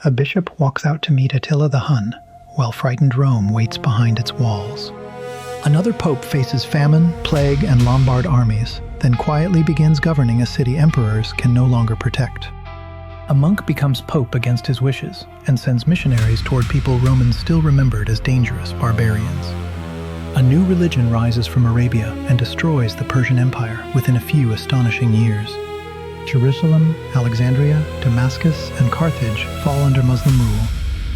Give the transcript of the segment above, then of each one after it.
A bishop walks out to meet Attila the Hun, while frightened Rome waits behind its walls. Another pope faces famine, plague, and Lombard armies, then quietly begins governing a city emperors can no longer protect. A monk becomes pope against his wishes and sends missionaries toward people Romans still remembered as dangerous barbarians. A new religion rises from Arabia and destroys the Persian Empire within a few astonishing years. Jerusalem, Alexandria, Damascus, and Carthage fall under Muslim rule,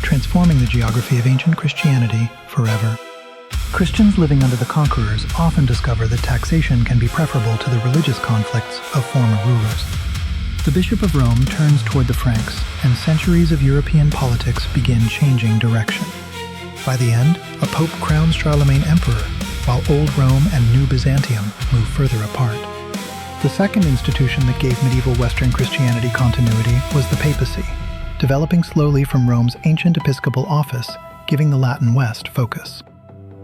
transforming the geography of ancient Christianity forever. Christians living under the conquerors often discover that taxation can be preferable to the religious conflicts of former rulers. The Bishop of Rome turns toward the Franks, and centuries of European politics begin changing direction. By the end, a pope crowns Charlemagne emperor, while Old Rome and New Byzantium move further apart. The second institution that gave medieval Western Christianity continuity was the papacy, developing slowly from Rome's ancient episcopal office, giving the Latin West focus.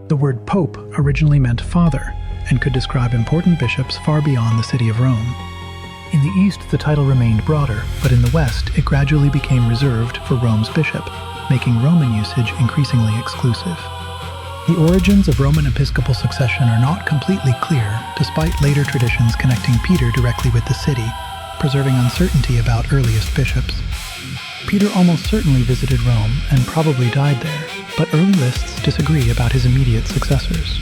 The word pope originally meant father, and could describe important bishops far beyond the city of Rome. In the East, the title remained broader, but in the West, it gradually became reserved for Rome's bishop, making Roman usage increasingly exclusive. The origins of Roman episcopal succession are not completely clear, despite later traditions connecting Peter directly with the city, preserving uncertainty about earliest bishops. Peter almost certainly visited Rome and probably died there, but early lists disagree about his immediate successors.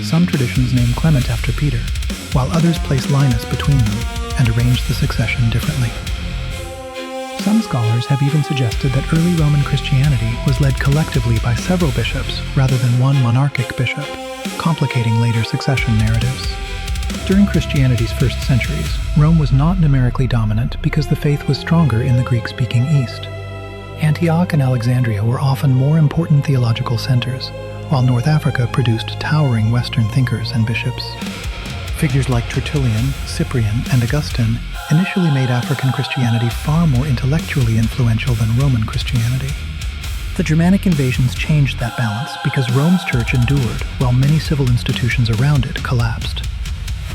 Some traditions name Clement after Peter, while others place Linus between them and arrange the succession differently. Some scholars have even suggested that early Roman Christianity was led collectively by several bishops rather than one monarchic bishop, complicating later succession narratives. During Christianity's first centuries, Rome was not numerically dominant because the faith was stronger in the Greek-speaking East. Antioch and Alexandria were often more important theological centers, while North Africa produced towering Western thinkers and bishops. Figures like Tertullian, Cyprian, and Augustine initially made African Christianity far more intellectually influential than Roman Christianity. The Germanic invasions changed that balance because Rome's church endured while many civil institutions around it collapsed.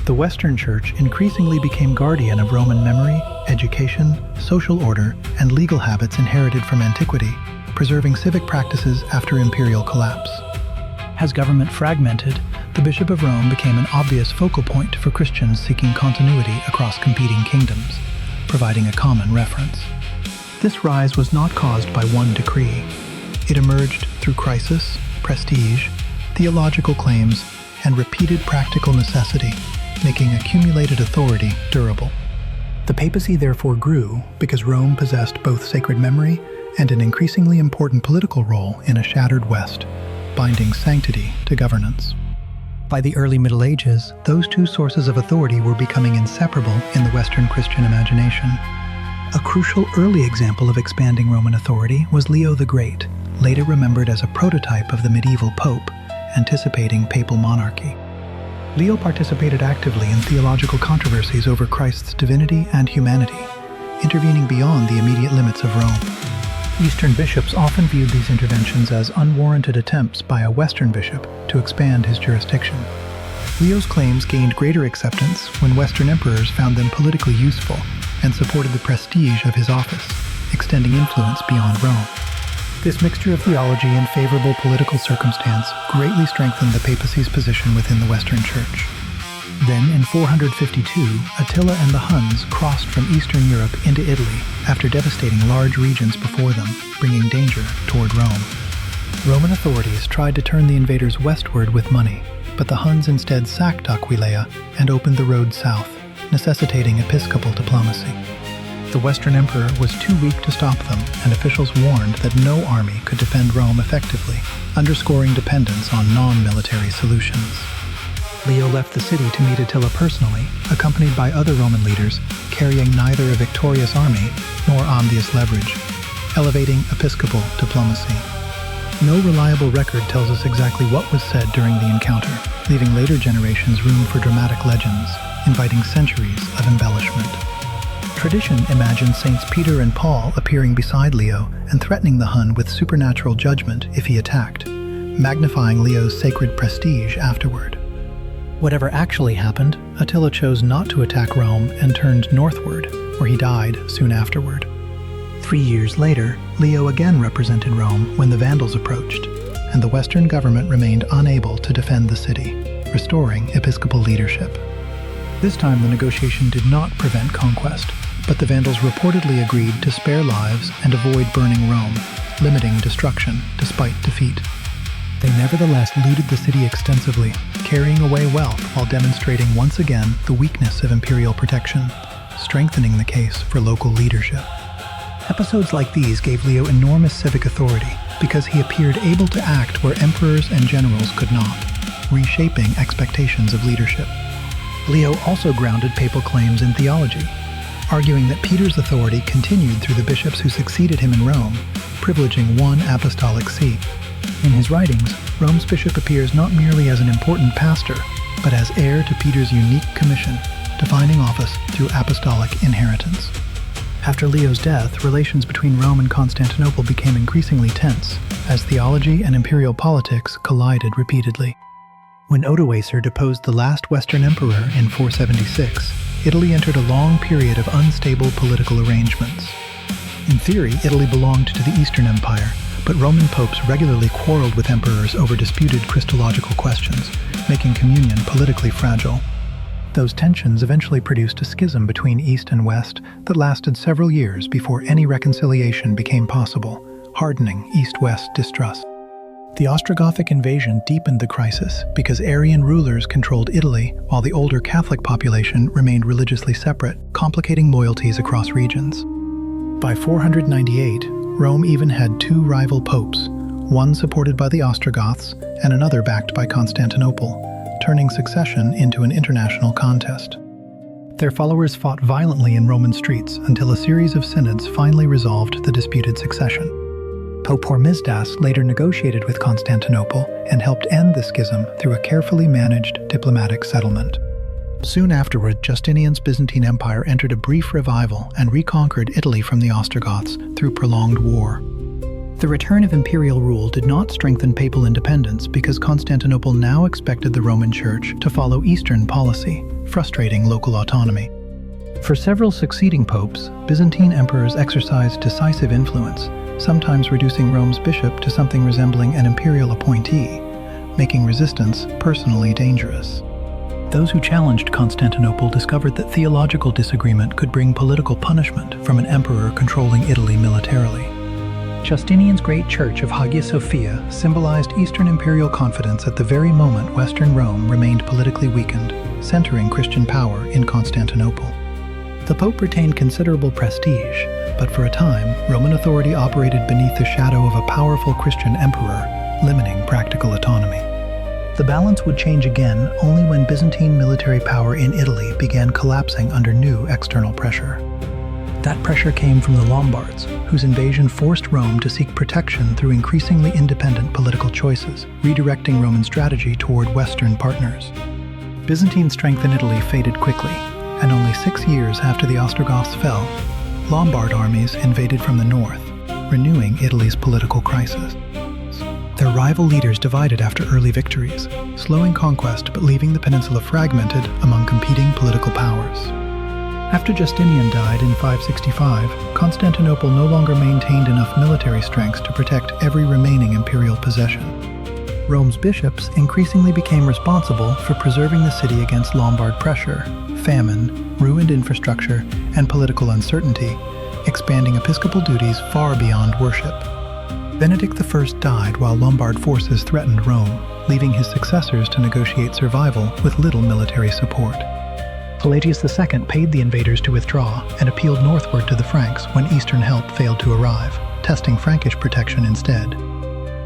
The Western Church increasingly became guardian of Roman memory, education, social order, and legal habits inherited from antiquity, preserving civic practices after imperial collapse. As government fragmented, the Bishop of Rome became an obvious focal point for Christians seeking continuity across competing kingdoms, providing a common reference. This rise was not caused by one decree. It emerged through crisis, prestige, theological claims, and repeated practical necessity, making accumulated authority durable. The papacy therefore grew because Rome possessed both sacred memory and an increasingly important political role in a shattered West, binding sanctity to governance. By the early Middle Ages, those two sources of authority were becoming inseparable in the Western Christian imagination. A crucial early example of expanding Roman authority was Leo the Great, later remembered as a prototype of the medieval pope, anticipating papal monarchy. Leo participated actively in theological controversies over Christ's divinity and humanity, intervening beyond the immediate limits of Rome. Eastern bishops often viewed these interventions as unwarranted attempts by a Western bishop to expand his jurisdiction. Leo's claims gained greater acceptance when Western emperors found them politically useful and supported the prestige of his office, extending influence beyond Rome. This mixture of theology and favorable political circumstance greatly strengthened the papacy's position within the Western Church. Then, in 452, Attila and the Huns crossed from Eastern Europe into Italy after devastating large regions before them, bringing danger toward Rome. Roman authorities tried to turn the invaders westward with money, but the Huns instead sacked Aquileia and opened the road south, necessitating episcopal diplomacy. The Western emperor was too weak to stop them, and officials warned that no army could defend Rome effectively, underscoring dependence on non-military solutions. Leo left the city to meet Attila personally, accompanied by other Roman leaders, carrying neither a victorious army nor obvious leverage, elevating episcopal diplomacy. No reliable record tells us exactly what was said during the encounter, leaving later generations room for dramatic legends, inviting centuries of embellishment. Tradition imagines Saints Peter and Paul appearing beside Leo and threatening the Hun with supernatural judgment if he attacked, magnifying Leo's sacred prestige afterward. Whatever actually happened, Attila chose not to attack Rome and turned northward, where he died soon afterward. 3 years later, Leo again represented Rome when the Vandals approached, and the Western government remained unable to defend the city, restoring episcopal leadership. This time the negotiation did not prevent conquest, but the Vandals reportedly agreed to spare lives and avoid burning Rome, limiting destruction despite defeat. They nevertheless looted the city extensively, carrying away wealth while demonstrating once again the weakness of imperial protection, strengthening the case for local leadership. Episodes like these gave Leo enormous civic authority because he appeared able to act where emperors and generals could not, reshaping expectations of leadership. Leo also grounded papal claims in theology, arguing that Peter's authority continued through the bishops who succeeded him in Rome, privileging one apostolic see. In his writings, Rome's bishop appears not merely as an important pastor, but as heir to Peter's unique commission, defining office through apostolic inheritance. After Leo's death, relations between Rome and Constantinople became increasingly tense, as theology and imperial politics collided repeatedly. When Odoacer deposed the last Western emperor in 476, Italy entered a long period of unstable political arrangements. In theory, Italy belonged to the Eastern Empire, but Roman popes regularly quarreled with emperors over disputed Christological questions, making communion politically fragile. Those tensions eventually produced a schism between East and West that lasted several years before any reconciliation became possible, hardening East-West distrust. The Ostrogothic invasion deepened the crisis because Arian rulers controlled Italy while the older Catholic population remained religiously separate, complicating loyalties across regions. By 498, Rome even had two rival popes, one supported by the Ostrogoths and another backed by Constantinople, turning succession into an international contest. Their followers fought violently in Roman streets until a series of synods finally resolved the disputed succession. Pope Hormisdas later negotiated with Constantinople and helped end the schism through a carefully managed diplomatic settlement. Soon afterward, Justinian's Byzantine Empire entered a brief revival and reconquered Italy from the Ostrogoths through prolonged war. The return of imperial rule did not strengthen papal independence because Constantinople now expected the Roman Church to follow Eastern policy, frustrating local autonomy. For several succeeding popes, Byzantine emperors exercised decisive influence, sometimes reducing Rome's bishop to something resembling an imperial appointee, making resistance personally dangerous. Those who challenged Constantinople discovered that theological disagreement could bring political punishment from an emperor controlling Italy militarily. Justinian's great church of Hagia Sophia symbolized Eastern imperial confidence at the very moment Western Rome remained politically weakened, centering Christian power in Constantinople. The Pope retained considerable prestige, but for a time, Roman authority operated beneath the shadow of a powerful Christian emperor, limiting practical autonomy. The balance would change again only when Byzantine military power in Italy began collapsing under new external pressure. That pressure came from the Lombards, whose invasion forced Rome to seek protection through increasingly independent political choices, redirecting Roman strategy toward Western partners. Byzantine strength in Italy faded quickly, and only 6 years after the Ostrogoths fell, Lombard armies invaded from the north, renewing Italy's political crisis. Their rival leaders divided after early victories, slowing conquest but leaving the peninsula fragmented among competing political powers. After Justinian died in 565, Constantinople no longer maintained enough military strength to protect every remaining imperial possession. Rome's bishops increasingly became responsible for preserving the city against Lombard pressure, famine, ruined infrastructure, and political uncertainty, expanding episcopal duties far beyond worship. Benedict I died while Lombard forces threatened Rome, leaving his successors to negotiate survival with little military support. Pelagius II paid the invaders to withdraw and appealed northward to the Franks when eastern help failed to arrive, testing Frankish protection instead.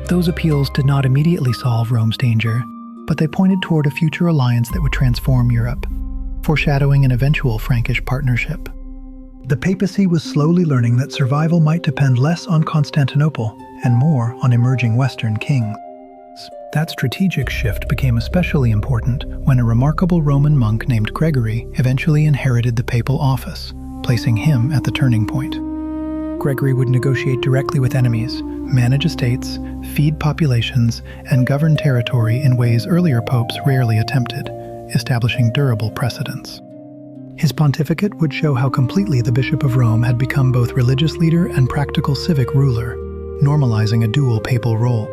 Those appeals did not immediately solve Rome's danger, but they pointed toward a future alliance that would transform Europe, foreshadowing an eventual Frankish partnership. The papacy was slowly learning that survival might depend less on Constantinople and more on emerging Western kings. That strategic shift became especially important when a remarkable Roman monk named Gregory eventually inherited the papal office, placing him at the turning point. Gregory would negotiate directly with enemies, manage estates, feed populations, and govern territory in ways earlier popes rarely attempted, establishing durable precedents. His pontificate would show how completely the Bishop of Rome had become both religious leader and practical civic ruler, normalizing a dual papal role.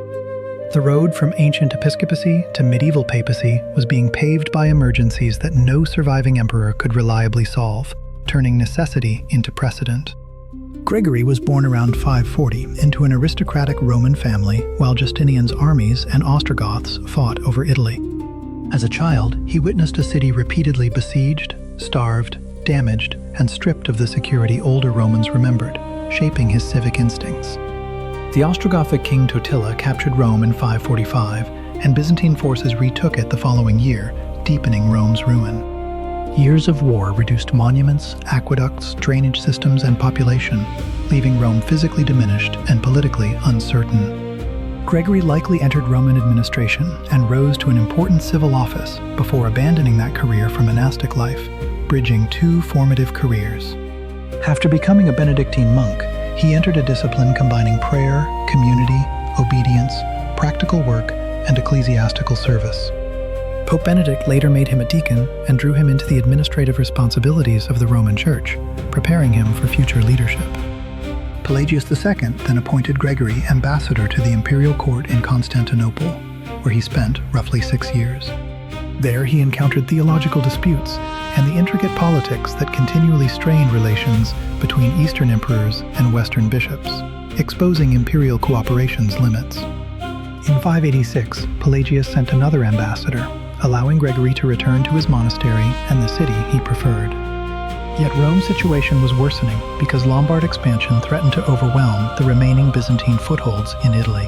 The road from ancient episcopacy to medieval papacy was being paved by emergencies that no surviving emperor could reliably solve, turning necessity into precedent. Gregory was born around 540 into an aristocratic Roman family while Justinian's armies and Ostrogoths fought over Italy. As a child, he witnessed a city repeatedly besieged, starved, damaged, and stripped of the security older Romans remembered, shaping his civic instincts. The Ostrogothic king Attila captured Rome in 545, and Byzantine forces retook it the following year, deepening Rome's ruin. Years of war reduced monuments, aqueducts, drainage systems, and population, leaving Rome physically diminished and politically uncertain. Gregory likely entered Roman administration and rose to an important civil office before abandoning that career for monastic life, bridging two formative careers. After becoming a Benedictine monk, he entered a discipline combining prayer, community, obedience, practical work, and ecclesiastical service. Pope Benedict later made him a deacon and drew him into the administrative responsibilities of the Roman Church, preparing him for future leadership. Pelagius II then appointed Gregory ambassador to the imperial court in Constantinople, where he spent roughly 6 years. There he encountered theological disputes and the intricate politics that continually strained relations between Eastern emperors and Western bishops, exposing imperial cooperation's limits. In 586, Pelagius sent another ambassador, allowing Gregory to return to his monastery and the city he preferred. Yet Rome's situation was worsening because Lombard expansion threatened to overwhelm the remaining Byzantine footholds in Italy.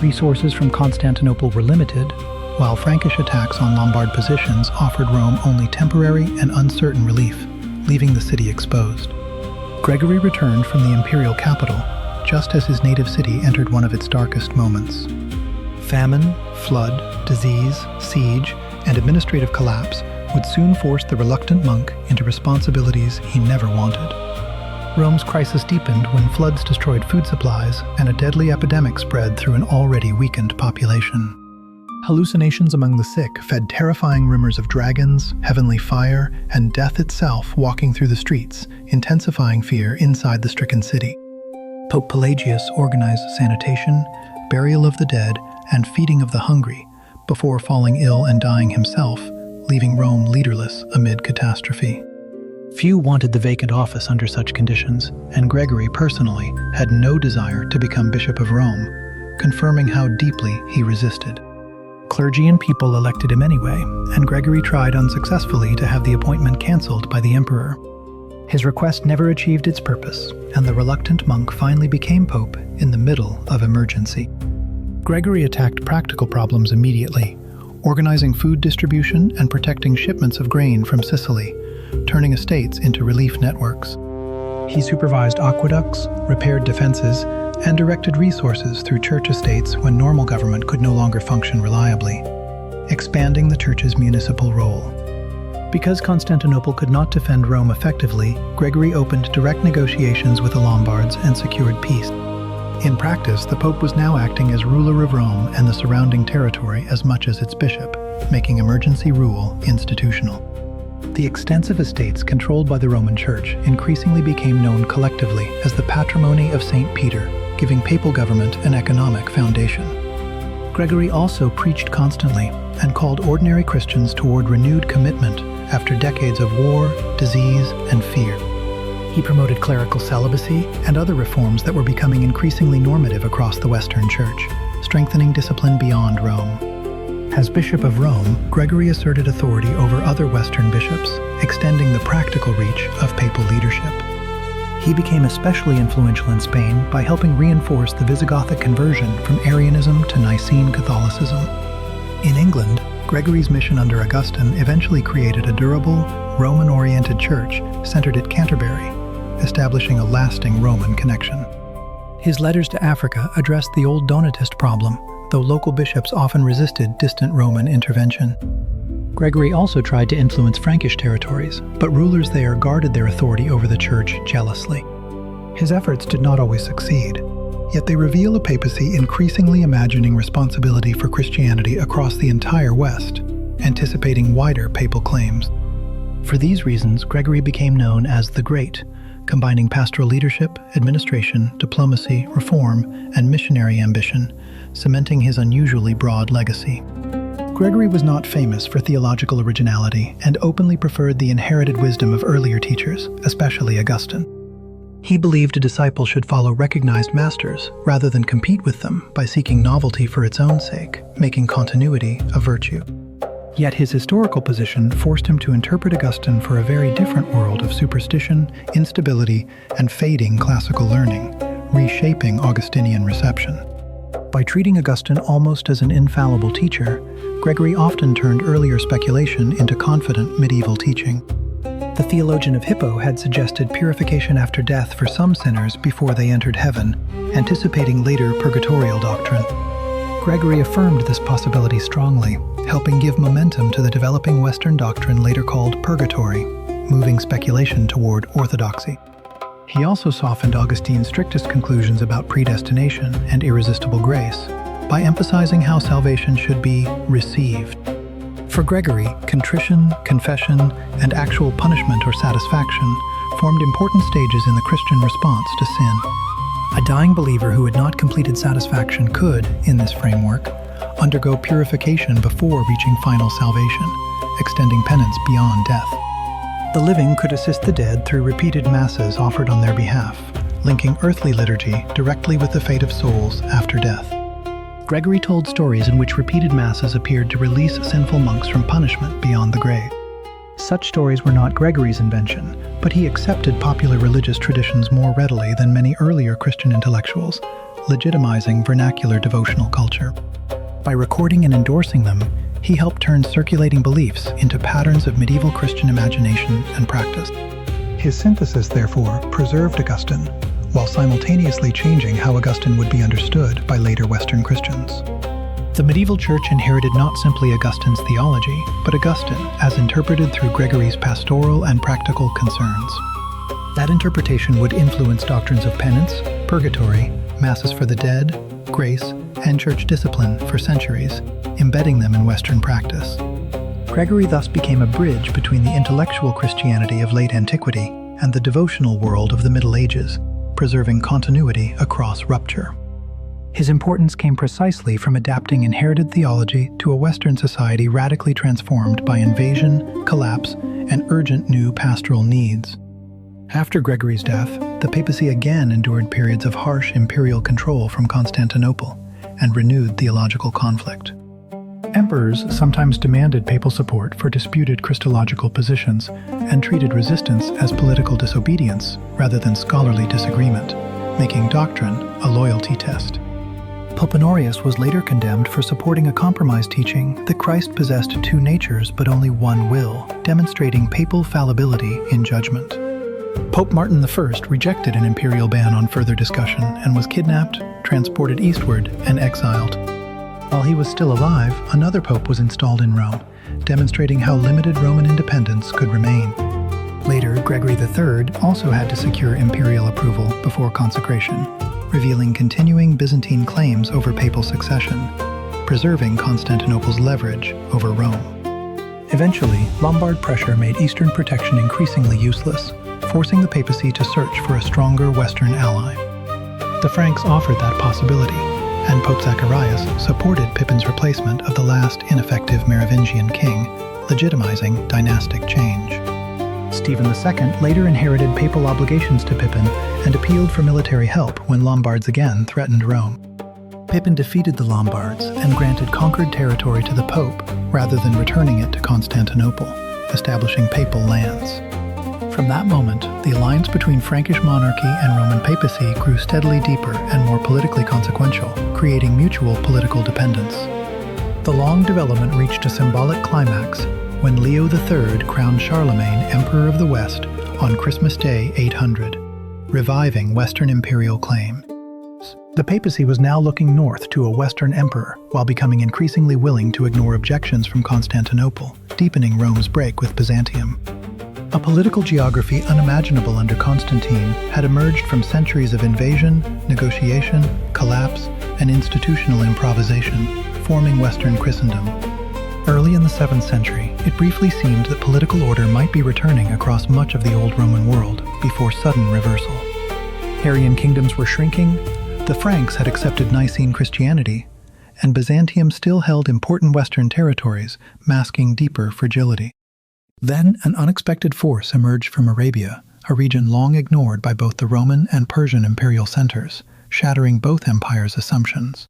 Resources from Constantinople were limited, while Frankish attacks on Lombard positions offered Rome only temporary and uncertain relief, leaving the city exposed. Gregory returned from the imperial capital just as his native city entered one of its darkest moments. Famine, flood, disease, siege, and administrative collapse would soon force the reluctant monk into responsibilities he never wanted. Rome's crisis deepened when floods destroyed food supplies and a deadly epidemic spread through an already weakened population. Hallucinations among the sick fed terrifying rumors of dragons, heavenly fire, and death itself walking through the streets, intensifying fear inside the stricken city. Pope Pelagius organized sanitation, burial of the dead, and feeding of the hungry, before falling ill and dying himself, leaving Rome leaderless amid catastrophe. Few wanted the vacant office under such conditions, and Gregory personally had no desire to become Bishop of Rome, confirming how deeply he resisted. Clergy and people elected him anyway, and Gregory tried unsuccessfully to have the appointment canceled by the emperor. His request never achieved its purpose, and the reluctant monk finally became pope in the middle of emergency. Gregory attacked practical problems immediately, organizing food distribution and protecting shipments of grain from Sicily, turning estates into relief networks. He supervised aqueducts, repaired defenses, and directed resources through church estates when normal government could no longer function reliably, expanding the church's municipal role. Because Constantinople could not defend Rome effectively, Gregory opened direct negotiations with the Lombards and secured peace. In practice, the Pope was now acting as ruler of Rome and the surrounding territory as much as its bishop, making emergency rule institutional. The extensive estates controlled by the Roman Church increasingly became known collectively as the patrimony of St. Peter, giving papal government an economic foundation. Gregory also preached constantly and called ordinary Christians toward renewed commitment after decades of war, disease, and fear. He promoted clerical celibacy and other reforms that were becoming increasingly normative across the Western Church, strengthening discipline beyond Rome. As Bishop of Rome, Gregory asserted authority over other Western bishops, extending the practical reach of papal leadership. He became especially influential in Spain by helping reinforce the Visigothic conversion from Arianism to Nicene Catholicism. In England, Gregory's mission under Augustine eventually created a durable, Roman-oriented church centered at Canterbury, establishing a lasting Roman connection. His letters to Africa addressed the old Donatist problem, though local bishops often resisted distant Roman intervention. Gregory also tried to influence Frankish territories, but rulers there guarded their authority over the church jealously. His efforts did not always succeed, yet they reveal a papacy increasingly imagining responsibility for Christianity across the entire West, anticipating wider papal claims. For these reasons, Gregory became known as the Great, combining pastoral leadership, administration, diplomacy, reform, and missionary ambition, cementing his unusually broad legacy. Gregory was not famous for theological originality and openly preferred the inherited wisdom of earlier teachers, especially Augustine. He believed a disciple should follow recognized masters rather than compete with them by seeking novelty for its own sake, making continuity a virtue. Yet his historical position forced him to interpret Augustine for a very different world of superstition, instability, and fading classical learning, reshaping Augustinian reception. By treating Augustine almost as an infallible teacher, Gregory often turned earlier speculation into confident medieval teaching. The theologian of Hippo had suggested purification after death for some sinners before they entered heaven, anticipating later purgatorial doctrine. Gregory affirmed this possibility strongly, helping give momentum to the developing Western doctrine later called purgatory, moving speculation toward orthodoxy. He also softened Augustine's strictest conclusions about predestination and irresistible grace by emphasizing how salvation should be received. For Gregory, contrition, confession, and actual punishment or satisfaction formed important stages in the Christian response to sin. A dying believer who had not completed satisfaction could, in this framework, undergo purification before reaching final salvation, extending penance beyond death. The living could assist the dead through repeated masses offered on their behalf, linking earthly liturgy directly with the fate of souls after death. Gregory told stories in which repeated masses appeared to release sinful monks from punishment beyond the grave. Such stories were not Gregory's invention, but he accepted popular religious traditions more readily than many earlier Christian intellectuals, legitimizing vernacular devotional culture. By recording and endorsing them, he helped turn circulating beliefs into patterns of medieval Christian imagination and practice. His synthesis, therefore, preserved Augustine, while simultaneously changing how Augustine would be understood by later Western Christians. The medieval church inherited not simply Augustine's theology, but Augustine as interpreted through Gregory's pastoral and practical concerns. That interpretation would influence doctrines of penance, purgatory, masses for the dead, grace, and church discipline for centuries, embedding them in Western practice. Gregory thus became a bridge between the intellectual Christianity of late antiquity and the devotional world of the Middle Ages, preserving continuity across rupture. His importance came precisely from adapting inherited theology to a Western society radically transformed by invasion, collapse, and urgent new pastoral needs. After Gregory's death, the papacy again endured periods of harsh imperial control from Constantinople and renewed theological conflict. Emperors sometimes demanded papal support for disputed Christological positions and treated resistance as political disobedience rather than scholarly disagreement, making doctrine a loyalty test. Pope Honorius was later condemned for supporting a compromise teaching that Christ possessed two natures but only one will, demonstrating papal fallibility in judgment. Pope Martin I rejected an imperial ban on further discussion and was kidnapped, transported eastward, and exiled. While he was still alive, another pope was installed in Rome, demonstrating how limited Roman independence could remain. Later, Gregory III also had to secure imperial approval before consecration, revealing continuing Byzantine claims over papal succession, preserving Constantinople's leverage over Rome. Eventually, Lombard pressure made Eastern protection increasingly useless, forcing the papacy to search for a stronger Western ally. The Franks offered that possibility, and Pope Zacharias supported Pippin's replacement of the last ineffective Merovingian king, legitimizing dynastic change. Stephen II later inherited papal obligations to Pippin and appealed for military help when Lombards again threatened Rome. Pippin defeated the Lombards and granted conquered territory to the Pope rather than returning it to Constantinople, establishing papal lands. From that moment, the alliance between Frankish monarchy and Roman papacy grew steadily deeper and more politically consequential, creating mutual political dependence. The long development reached a symbolic climax when Leo III crowned Charlemagne Emperor of the West on Christmas Day 800, reviving Western imperial claim. The papacy was now looking north to a Western emperor while becoming increasingly willing to ignore objections from Constantinople, deepening Rome's break with Byzantium. A political geography unimaginable under Constantine had emerged from centuries of invasion, negotiation, collapse, and institutional improvisation, forming Western Christendom. Early in the 7th century, it briefly seemed that political order might be returning across much of the old Roman world before sudden reversal. Arian kingdoms were shrinking, the Franks had accepted Nicene Christianity, and Byzantium still held important Western territories, masking deeper fragility. Then an unexpected force emerged from Arabia, a region long ignored by both the Roman and Persian imperial centers, shattering both empires' assumptions.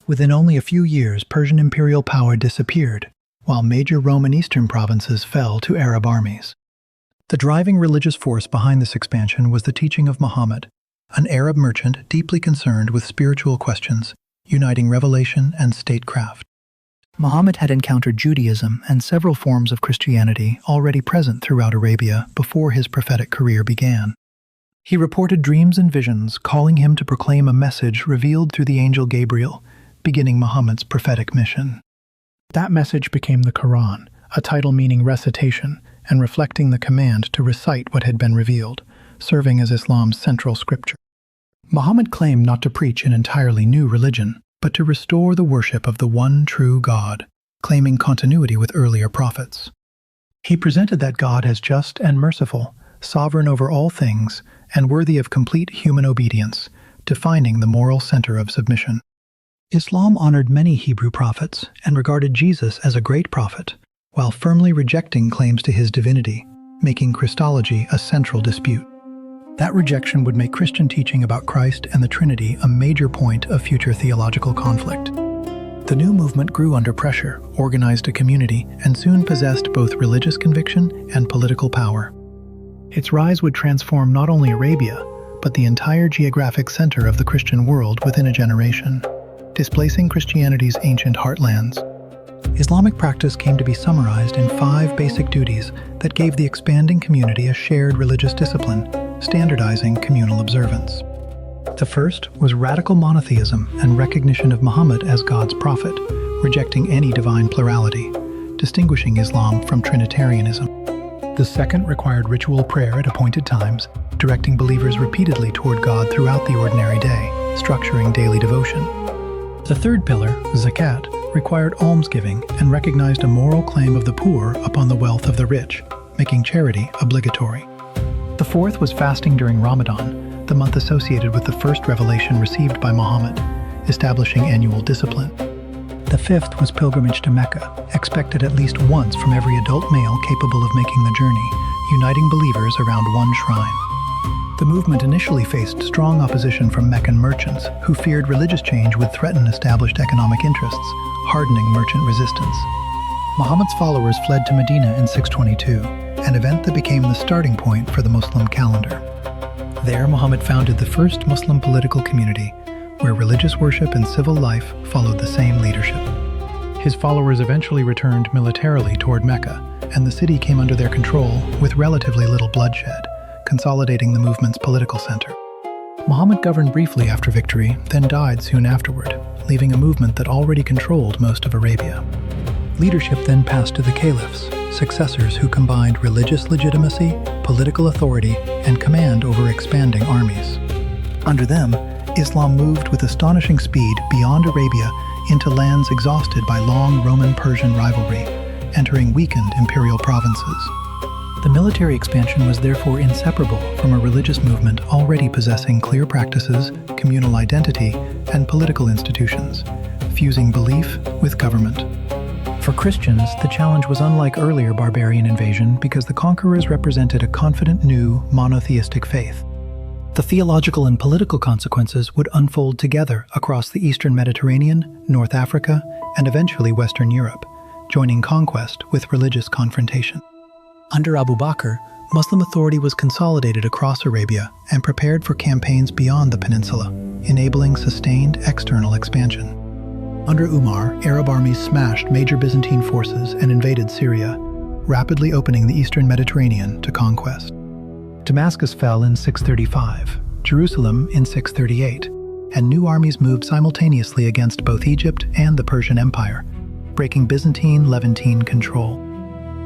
Within only a few years, Persian imperial power disappeared, while major Roman eastern provinces fell to Arab armies. The driving religious force behind this expansion was the teaching of Muhammad, an Arab merchant deeply concerned with spiritual questions, uniting revelation and statecraft. Muhammad had encountered Judaism and several forms of Christianity already present throughout Arabia before his prophetic career began. He reported dreams and visions calling him to proclaim a message revealed through the angel Gabriel, beginning Muhammad's prophetic mission. That message became the Quran, a title meaning recitation and reflecting the command to recite what had been revealed, serving as Islam's central scripture. Muhammad claimed not to preach an entirely new religion, but to restore the worship of the one true God, claiming continuity with earlier prophets. He presented that God as just and merciful, sovereign over all things, and worthy of complete human obedience, defining the moral center of submission. Islam honored many Hebrew prophets and regarded Jesus as a great prophet, while firmly rejecting claims to his divinity, making Christology a central dispute. That rejection would make Christian teaching about Christ and the Trinity a major point of future theological conflict. The new movement grew under pressure, organized a community, and soon possessed both religious conviction and political power. Its rise would transform not only Arabia, but the entire geographic center of the Christian world within a generation, displacing Christianity's ancient heartlands. Islamic practice came to be summarized in 5 basic duties that gave the expanding community a shared religious discipline, standardizing communal observance. The first was radical monotheism and recognition of Muhammad as God's prophet, rejecting any divine plurality, distinguishing Islam from Trinitarianism. The second required ritual prayer at appointed times, directing believers repeatedly toward God throughout the ordinary day, structuring daily devotion. The third pillar, zakat, required almsgiving and recognized a moral claim of the poor upon the wealth of the rich, making charity obligatory. The fourth was fasting during Ramadan, the month associated with the first revelation received by Muhammad, establishing annual discipline. The fifth was pilgrimage to Mecca, expected at least once from every adult male capable of making the journey, uniting believers around one shrine. The movement initially faced strong opposition from Meccan merchants, who feared religious change would threaten established economic interests, hardening merchant resistance. Muhammad's followers fled to Medina in 622, an event that became the starting point for the Muslim calendar. There, Muhammad founded the first Muslim political community, where religious worship and civil life followed the same leadership. His followers eventually returned militarily toward Mecca, and the city came under their control with relatively little bloodshed, consolidating the movement's political center. Muhammad governed briefly after victory, then died soon afterward, leaving a movement that already controlled most of Arabia. Leadership then passed to the caliphs, successors who combined religious legitimacy, political authority, and command over expanding armies. Under them, Islam moved with astonishing speed beyond Arabia into lands exhausted by long Roman-Persian rivalry, entering weakened imperial provinces. The military expansion was therefore inseparable from a religious movement already possessing clear practices, communal identity, and political institutions, fusing belief with government. For Christians, the challenge was unlike earlier barbarian invasion because the conquerors represented a confident new, monotheistic faith. The theological and political consequences would unfold together across the Eastern Mediterranean, North Africa, and eventually Western Europe, joining conquest with religious confrontation. Under Abu Bakr, Muslim authority was consolidated across Arabia and prepared for campaigns beyond the peninsula, enabling sustained external expansion. Under Umar, Arab armies smashed major Byzantine forces and invaded Syria, rapidly opening the Eastern Mediterranean to conquest. Damascus fell in 635, Jerusalem in 638, and new armies moved simultaneously against both Egypt and the Persian Empire, breaking Byzantine-Levantine control.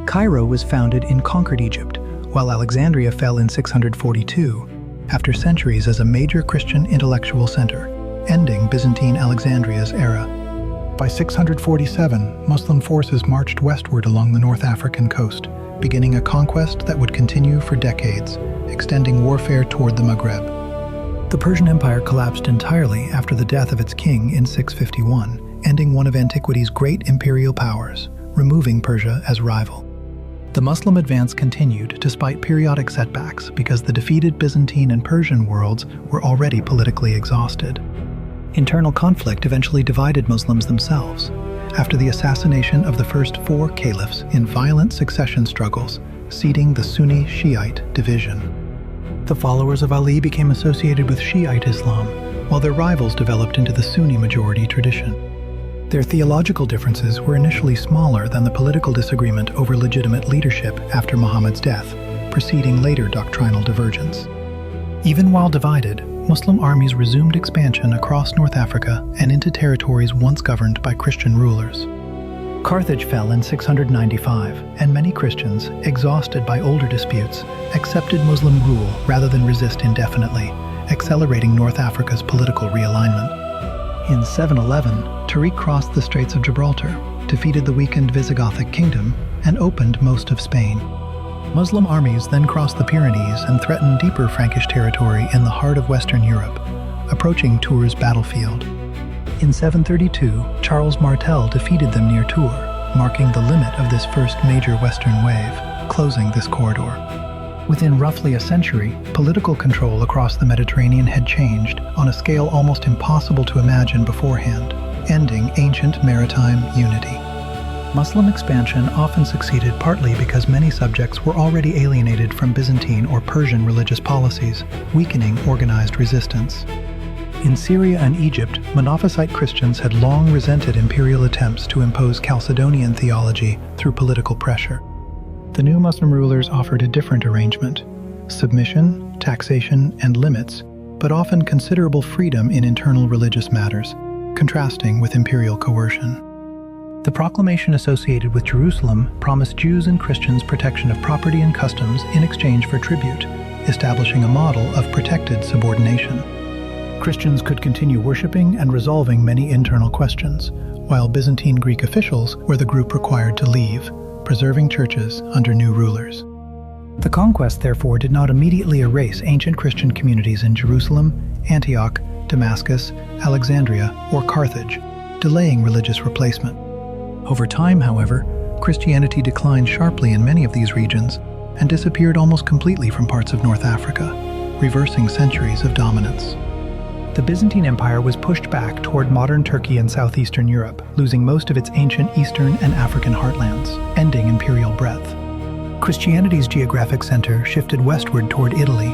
Cairo was founded in conquered Egypt, while Alexandria fell in 642, after centuries as a major Christian intellectual center, ending Byzantine Alexandria's era. By 647, Muslim forces marched westward along the North African coast, beginning a conquest that would continue for decades, extending warfare toward the Maghreb. The Persian Empire collapsed entirely after the death of its king in 651, ending one of antiquity's great imperial powers, removing Persia as rival. The Muslim advance continued despite periodic setbacks because the defeated Byzantine and Persian worlds were already politically exhausted. Internal conflict eventually divided Muslims themselves, after the assassination of the first 4 caliphs in violent succession struggles, seeding the Sunni-Shiite division. The followers of Ali became associated with Shiite Islam, while their rivals developed into the Sunni majority tradition. Their theological differences were initially smaller than the political disagreement over legitimate leadership after Muhammad's death, preceding later doctrinal divergence. Even while divided, Muslim armies resumed expansion across North Africa and into territories once governed by Christian rulers. Carthage fell in 695, and many Christians, exhausted by older disputes, accepted Muslim rule rather than resist indefinitely, accelerating North Africa's political realignment. In 711, Tariq crossed the Straits of Gibraltar, defeated the weakened Visigothic kingdom, and opened most of Spain. Muslim armies then crossed the Pyrenees and threatened deeper Frankish territory in the heart of Western Europe, approaching Tours' battlefield. In 732, Charles Martel defeated them near Tours, marking the limit of this first major Western wave, closing this corridor. Within roughly a century, political control across the Mediterranean had changed on a scale almost impossible to imagine beforehand, ending ancient maritime unity. Muslim expansion often succeeded partly because many subjects were already alienated from Byzantine or Persian religious policies, weakening organized resistance. In Syria and Egypt, Monophysite Christians had long resented imperial attempts to impose Chalcedonian theology through political pressure. The new Muslim rulers offered a different arrangement: submission, taxation, and limits, but often considerable freedom in internal religious matters, contrasting with imperial coercion. The proclamation associated with Jerusalem promised Jews and Christians protection of property and customs in exchange for tribute, establishing a model of protected subordination. Christians could continue worshiping and resolving many internal questions, while Byzantine Greek officials were the group required to leave, preserving churches under new rulers. The conquest, therefore, did not immediately erase ancient Christian communities in Jerusalem, Antioch, Damascus, Alexandria, or Carthage, delaying religious replacement. Over time, however, Christianity declined sharply in many of these regions and disappeared almost completely from parts of North Africa, reversing centuries of dominance. The Byzantine Empire was pushed back toward modern Turkey and southeastern Europe, losing most of its ancient Eastern and African heartlands, ending imperial breadth. Christianity's geographic center shifted westward toward Italy,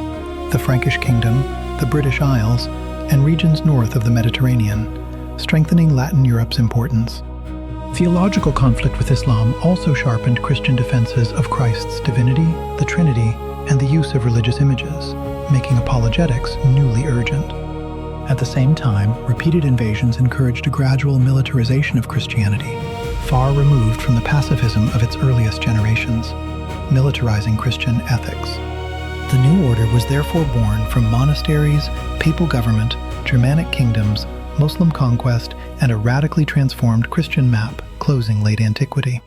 the Frankish Kingdom, the British Isles, and regions north of the Mediterranean, strengthening Latin Europe's importance. Theological conflict with Islam also sharpened Christian defenses of Christ's divinity, the Trinity, and the use of religious images, making apologetics newly urgent. At the same time, repeated invasions encouraged a gradual militarization of Christianity, far removed from the pacifism of its earliest generations, militarizing Christian ethics. The new order was therefore born from monasteries, papal government, Germanic kingdoms, Muslim conquest, and a radically transformed Christian map closing late antiquity.